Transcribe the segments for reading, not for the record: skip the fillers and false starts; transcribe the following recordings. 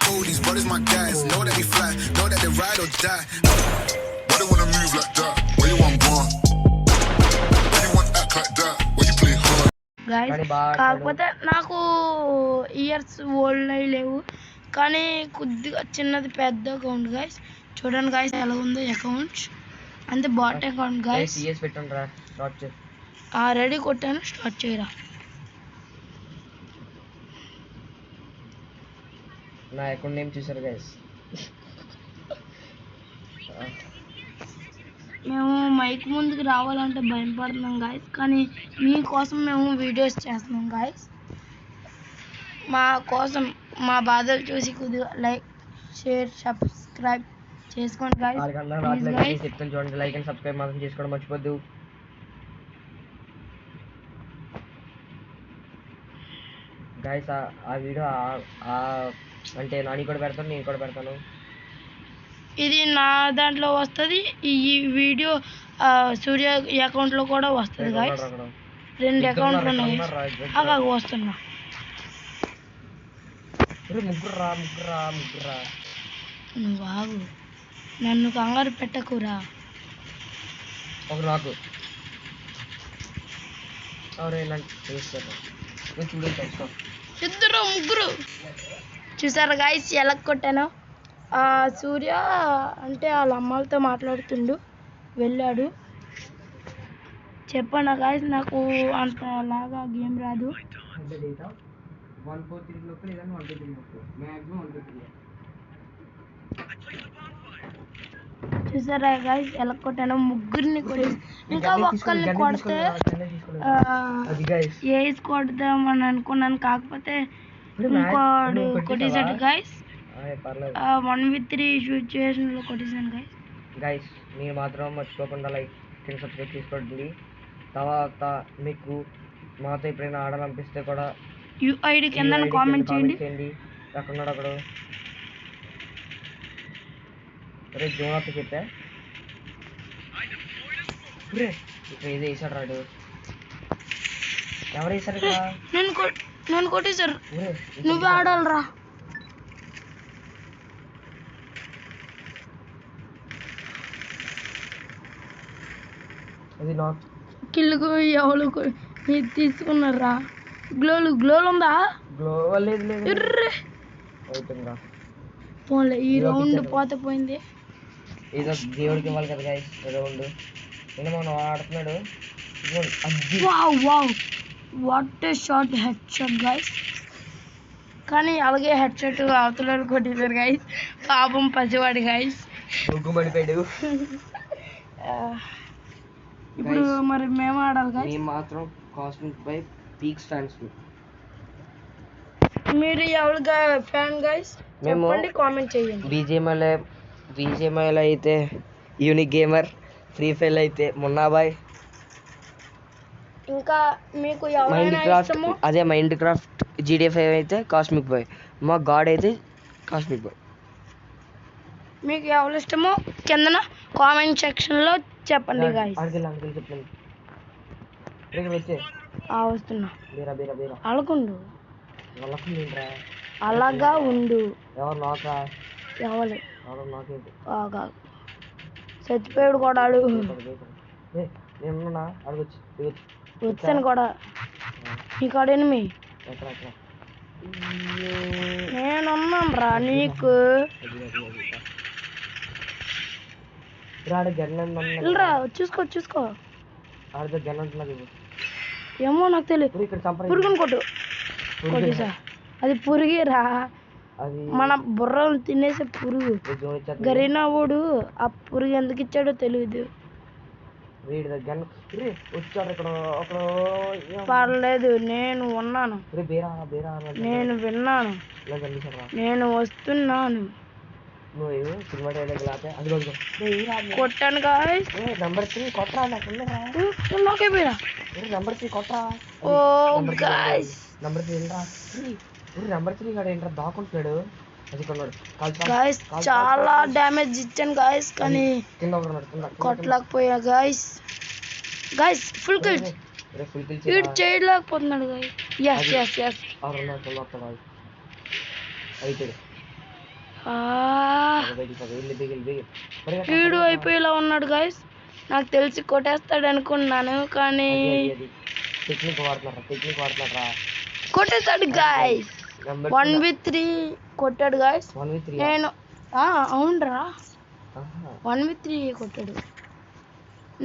Oh, these brothers my guys. Know that we fly, know that they ride or die. Why they wanna move like that? Why you want gone? Why you want act like that? Why you play hard? Guys కాకపోతే నాకు years old అయి లేవు, కానీ కొద్దిగా చిన్నది పెద్ద account guys. చూడండి guys ఎలా ఉందో అకౌంట్, అంతే బాట్ అకౌంట్ గైస్. రెడీ కొట్టాను, స్టార్ట్ చేయరా. నా అకౌంట్ నేమ్ చూసారు గైస్. మేము మైక్ ముందుకు రావాలంటే భయపడుతున్నాం గాయస్, కానీ మీకోసం మేము వీడియోస్ చేస్తున్నాం గాయస్. మా కోసం మా బాధలు చూసి కొద్దిగా లైక్, షేర్, సబ్స్క్రైబ్ చేసుకోండి గాయస్. చెప్తాను చూడండి, లైక్ అండ్ సబ్స్క్రైబ్ మాత్రం చేసుకోవడం మర్చిపోద్దు. గాయస్ ఆ వీడియో అంటే నాని కూడా పెడతాను, నేను కూడా పెడతాను. ఇది నా దాంట్లో వస్తుంది, ఈ వీడియో సూర్య అకౌంట్లో కూడా వస్తుంది గాయస్. 2 అకౌంట్లు ఉన్నాయి, అలా వస్తున్నా. నువ్వు ఆగు, నన్ను కంగారు పెట్టకురా. నాకు ఇద్దరు ముగ్గురు చూసారు గాయస్ ఎలా కొట్టాను. సూర్య అంటే వాళ్ళ అమ్మాలతో మాట్లాడుతుండు, వెళ్ళాడు. చెప్పండి గాయస్, నాకు అంతలాగా గేమ్ రాదు. చూసారా గాయస్ ఎలా కొట్టాను, ముగ్గురిని కొట్టి. ఇంకా ఒక్కరిని కొడితే ఏజ్ కొడదామని అనుకున్నాను, కాకపోతే ఇంకోడు కొట్టేసాడు గాయస్. 1v3 సిచ్యువేషన్లో కొట్టేసాను గాయస్. గైస్ మీరు మాత్రం మర్చిపోకుండా లైక్ అండ్ సబ్స్క్రైబ్ చేసుకోండి. తర్వాత మీకు మాతో ఎప్పుడైనా ఆడాలనిపిస్తే కూడా యూఐడి కింద కామెంట్ చేయండి. అక్కడ అక్కడ రే జోనతో చెప్పా, ఇక్కడ ఏదో వేసాడు రాడు. ఎవరు వేసారు ఇక్కడ? నన్ను కొట్టేశారు, నువ్వే ఆడాలరా. అది నా కిల్లుకు ఎవరు తీసుకున్నారా? గ్లోలు ఉందా? గ్లో లేదు పోన్లే, ఈ రౌండ్ పోతే పోయింది. ఏదో దేవుడికి ఇవ్వాలి కదా గైస్ రౌండ్. నేను మనం ఆడుతున్నాడు. What a shot, head shot guys. కానీ అలాగే హెడ్ షాట్ అవతల కొట్టేశారు గైస్, పాపం పసివాడు గైస్. పడిపోయాడు. ఇప్పుడు మరి మేము ఆడాలి గైస్. మేము మాత్రం కాస్మిక్ బై పీక్స్ ఫ్యాన్స్. మీరు ఎవరిగా ఫ్యాన్ గైస్ చెప్పండి, కామెంట్ చేయండి. బీజేఎంఐలో అయితే యూనిక్ గేమర్, ఫ్రీ ఫైర్ అయితే మున్నాబాయ్, ఇంకా మీకు ఎవరైనా ఇష్టమో అదే మైండ్ క్రాఫ్ట్, జీడిఎఫ్ అయితే కాస్మిక్ బాయ్, మా గాడ్ అయితే కాస్మిక్ బాయ్. మీకు ఎవరు ఇష్టమో కిందన కామెంట్ సెక్షన్లో చెప్పండి గాయస్. వస్తున్నా, అలకుండు అలాగా ఉండు. ఎవరు చచ్చిపోయాడు కూడా వచ్చాను కూడా. నీ కాడేమి నేనున్నాను రా నీకు. చూసుకో ఏమో నాకు తెలియదు. పురుగుని కొట్టేసా, అది పురుగేరా, మన బుర్రలు తినేసే పురుగు. గరీనా వాడు ఆ పురుగు ఎందుకు ఇచ్చాడో తెలియదు. పర్లేదు, నేను ఉన్నాను, నేను విన్నాను, నేను వస్తున్నాను. కొట్టాను గాయ్స్. ఓ గాయ్స్, గాయ్స్ చాలా డ్యామేజ్ ఇచ్చాను గాయ్స్, కానీ కొట్టలేకపోయా గాయ్స్. గాయ్స్ ఫుల్ కిల్ వీడు చేయలేకపోతున్నాడు గాయ్స్. ఎస్ వీడు అయిపోయేలా ఉన్నాడు గాయస్. నాకు తెలిసి కొట్టేస్తాడు అనుకున్నాను కానీ టెక్నిక్ వాడుతున్నారా కొట్టేస్తాడు గాయస్. 1v3 కొట్టాడు గాయస్. నేను అవునరా 1v3 కొట్టాడు.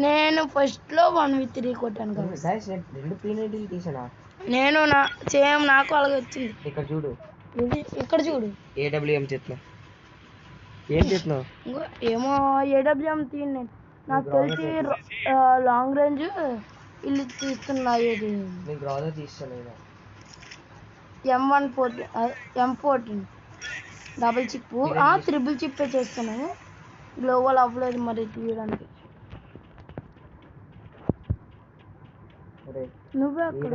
నేను ఫస్ట్ లో 1v3 కొట్టాను గాయస్. 2 P90 తీసానా నేను సేమ్ నాకు అలాగే వచ్చింది. ఇక్కడ చూడు, ఇక్కడ చూడు. AWM చేస్తున్నావు, ఏం చేస్తున్నావు? ఏమో AWM తీయండి. నాకు తెలిసి లాంగ్ రేంజ్ ఇల్లు తీస్తున్నాయి. నీకు రాజా తీస్తాను నేను. M14 double chip triple chip చేస్తున్నాను. గ్లోబల్ అవ్వలేదు మరి తీయడానికి. నువ్వే అక్కడ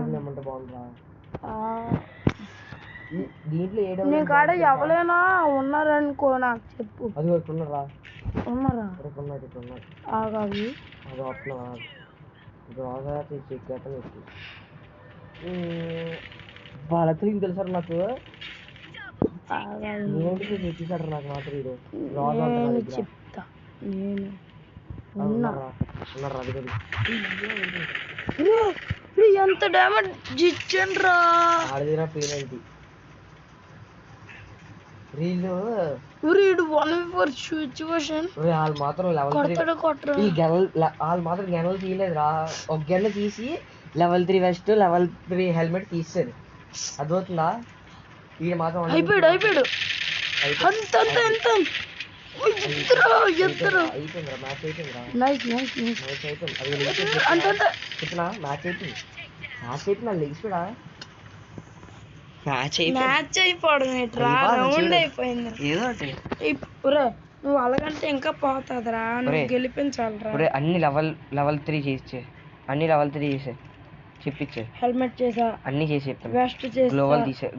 నీ కాడ ఎవరైనా ఉన్నారనుకో నాకు చెప్పు. ఉన్నారా ఆగావి వాళ్ళతో తెలుసారు నాకు తెచ్చేసాడు. నాకు మాత్రం చెప్తా నేను ఎంత డ్యామేజ్ ఇచ్చాను రా. ఆడిదిరా P90 రీలు 1v4 సిచ్యువేషన్. వాళ్ళు మాత్రం వాళ్ళు మాత్రం గెనలు తీయలేదురా. ఒక గెన్న తీసి లెవెల్ 3 వెస్ట్ లెవెల్ 3 హెల్మెట్ తీసేది. అర్థమవుతుందా? వీడు మాత్రం అయిపోయాడు. అంత అయిపోయిందిరా, మ్యాచ్ అయిపోయిందిరా. చెప్పినా మ్యాచ్ అయిపోయింది. లెగిసిపోడా మ్యాచ్ అయిపోవడం రౌండ్ అయిపోయింది. ఏదో నువ్వు అలాగంటే ఇంకా పోతాదిరా. నువ్వు గెలిపించాలిరా. అన్ని లెవెల్ 3 చేసే, అన్ని లెవెల్ 3 చేసే చెప్పించే. హెల్మెట్ చేసా, అన్ని చేసి చెప్తాను. వెస్ట్ చేసా,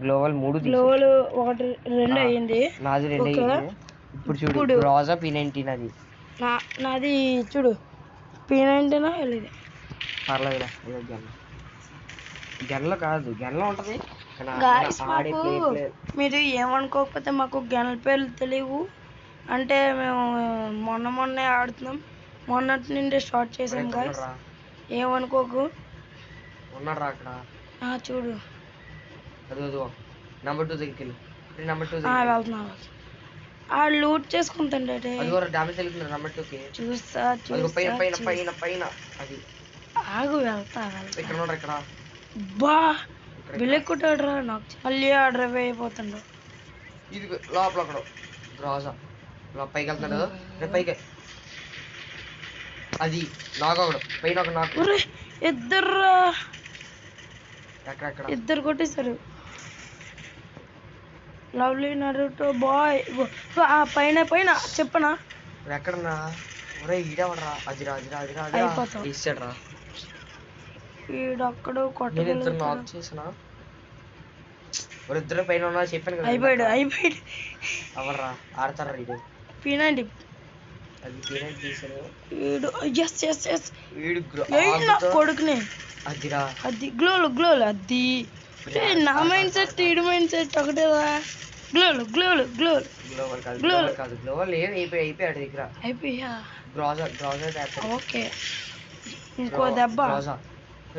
గ్లోవల్ 3 గ్లోవల్ 2 అయ్యింది. నాది 2 అయ్యింది. ఇప్పుడు చూడు రోజా P90 నాది. నాది చూడు P90 వెళ్ళేది. పర్లేదురా, గన్లో కాదు, గన్లో ఉంటది. మీరు ఏమనుకోకపోతే మాకు గన్ల పేర్లు తెలియవు. అంటే మేము మొన్నే ఆడుతున్నాం. మొన్నటి నుండి స్టార్ట్ చేసాం గాయ్స్. ఏమనుకోకు. ఉన్నారా అక్కడ చూడు. నెంబర్ 2 దగ్గరికి వెళ్ళు. వెళ్తున్నా. లూట్ చేసుకుంటాండే. చూస్తా ఆగు. వెళ్తా బా బిల్లెక్కుతాడు రా. నాకు మళ్ళీ డ్రైవ్ అయిపోతుండు. ఇది లోపల అక్కడ రాజా పైకి వెళ్తాడు. పైకి అది నాగొకడు పైన ఒక నాకు ఇద్దరు కొట్టేశారు. Lovely Naruto boy. పైన చెప్పనా ఎక్కడన్నా ఈడవడరా. అదిరా ఇచ్చాడరా. ఈడక్కడ నాక్ చేసిన ఇద్దరు పైన ఉన్నా చెప్పాను కదా. అయిపోయాడు. అవర్రా ఆడతారా వీడు P90. అది P90 తీసాడు వీడు. కొడుకునే అదిరా. అది గ్లోలు అది. నా మైండ్ సెట్ ఈడు మైండ్ సెట్ ఒకటేదా. గ్లోవల్ కాదు. గ్లోవల్ అయిపోయాడు దగ్గర. అయిపోయా. ఓకే. ఇంకో గ్రోజా దెబ్బ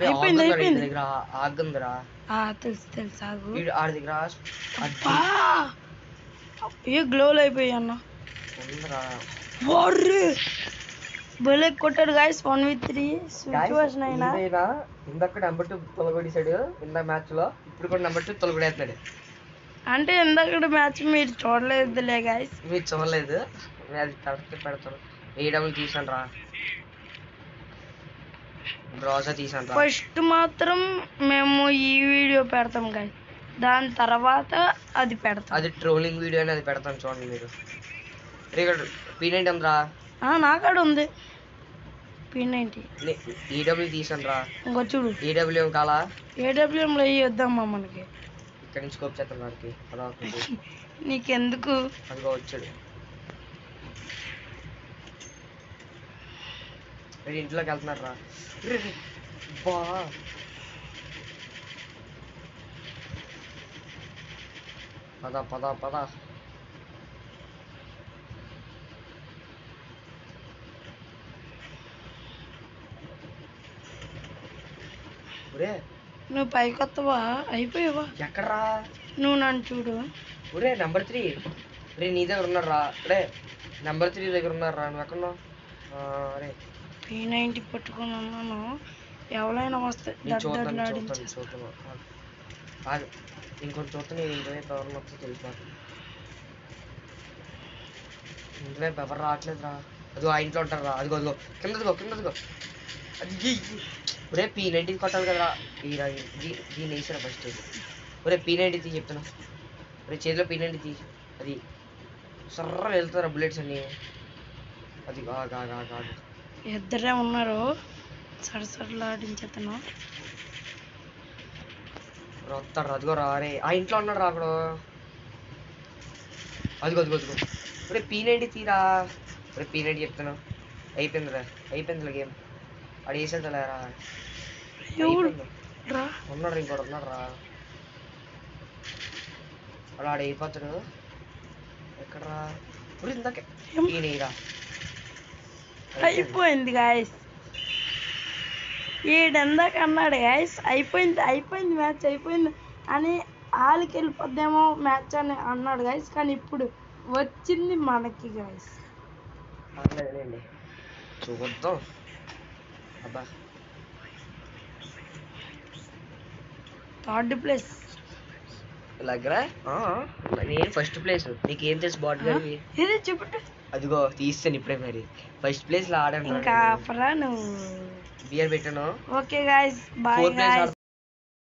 అయిపోయింది. దగ్గర ఆగుందిరా. తెలుసు ఆగు. ఆడి దగ్గర ఏ గ్లోలు అయిపోయి అన్న. ఉందిరా. భలే కొట్టాడు గాయస్. 1v3 సిచ్యువేషన్ అయినా ఇందాక నెంబర్ 2 తొలగొడేసాడు ఇందా మ్యాచ్ లో. ఇప్పుడు కూడా నెంబర్ 2 తొలగొడేస్తున్నాడు. అంటే ఇందాక మ్యాచ్ మీరు చూడలేదులే గాయస్. మీరు చూడలేదు. మ్యాచ్ పెడతారు. AW తీసాను రా. రోజా తీసాను రా. ఫస్ట్ మాత్రం మేము ఈ వీడియో పెడతాం గాయస్. దాని తర్వాత అది పెడతాం. అది ట్రోలింగ్ వీడియో అని అది పెడతాను చూడండి మీరు. P90 ఉందిరా. నాకాడ ఉంది P90. AW తీసాను రా. ఇంకో చూడు. AWM కాలా. AWMలో వద్దామా మనకి. ఇక్కడ నుంచి స్కోప్ చేస్తాను వాడికి. నీకెందుకు. అందుకో వచ్చాడు. ఇంట్లోకి వెళ్తున్నారు రా. పద ఒరే నువ్వు పైకి వస్తావా అయిపోయావా ఎక్కడరా నువ్వు నన్ను చూడు ఒరే నెంబర్ 3 రే నీ దగ్గర ఉన్నారా రే నెంబర్ 3 దగ్గర ఉన్నారా నువ్వు ఎక్కడున్నావు అరే P90 పట్టుకొని ఉన్నాను ఎవరైనా వస్తే నేను చూస్తాను దడ్డలాడించేస్తా. ఇంకొంచెం చూస్తాను ఇంటివైపు ఎవరు మొత్తం తెలుసు ఇంటివైపు ఎవరు రావట్లేదురా అదిగో ఆ ఇంట్లో ఉంటారా అదిగో అదిగో కిందదిగో అది ఒరే P90 కొట్టాలి కదరా దీన్ని వేసారా ఫస్ట్ ఒరే P90 తీ చెప్తున్నా ఒరే చేతిలో P90 తీ అది సర్ర వెళ్తారా బుల్లెట్స్ అన్ని అది కాదు ఇద్దరే ఉన్నారు సరసరలాడించేతను వస్తాడు అదిగో రా రే ఆ ఇంట్లో ఉన్నాడు రా అక్కడ అదిగో ఒరే P90 తీరా ఒరే P90 చెప్తాను అయిపోయిందిరా గేమ్ ఆడు వేసేద్దారా ఎవడు రా ఉన్నాడు ఇంకోటి ఉన్నాడు రా అలా ఆడు అయిపోతాడు ఎక్కడరా ఒరే ఇందాకే ఈయనరా అయిపోయింది గాయస్ ఈడెందాక అన్నాడు గాయస్ అయిపోయింది మ్యాచ్ అయిపోయింది అని వాళ్ళకి వెళ్ళిపోద్దేమో మ్యాచ్ అని అన్నాడు గాయస్ కానీ ఇప్పుడు వచ్చింది మనకి గాయస్ పర్లేదులేండి చూద్దాం అబ్బా థర్డ్ ప్లేస్ ఇలాగరా నేను ఫస్ట్ ప్లేస్ నీకేం తెలుసు బాట్ గారి ఇది చెప్పు అదిగో తీస్తాను ఇప్పుడే మరి ఫస్ట్ ప్లేస్ లో ఆడాను ఇంకా ఆపరా నువ్వు బియర్ పెట్టాను okay guys bye 4 place guys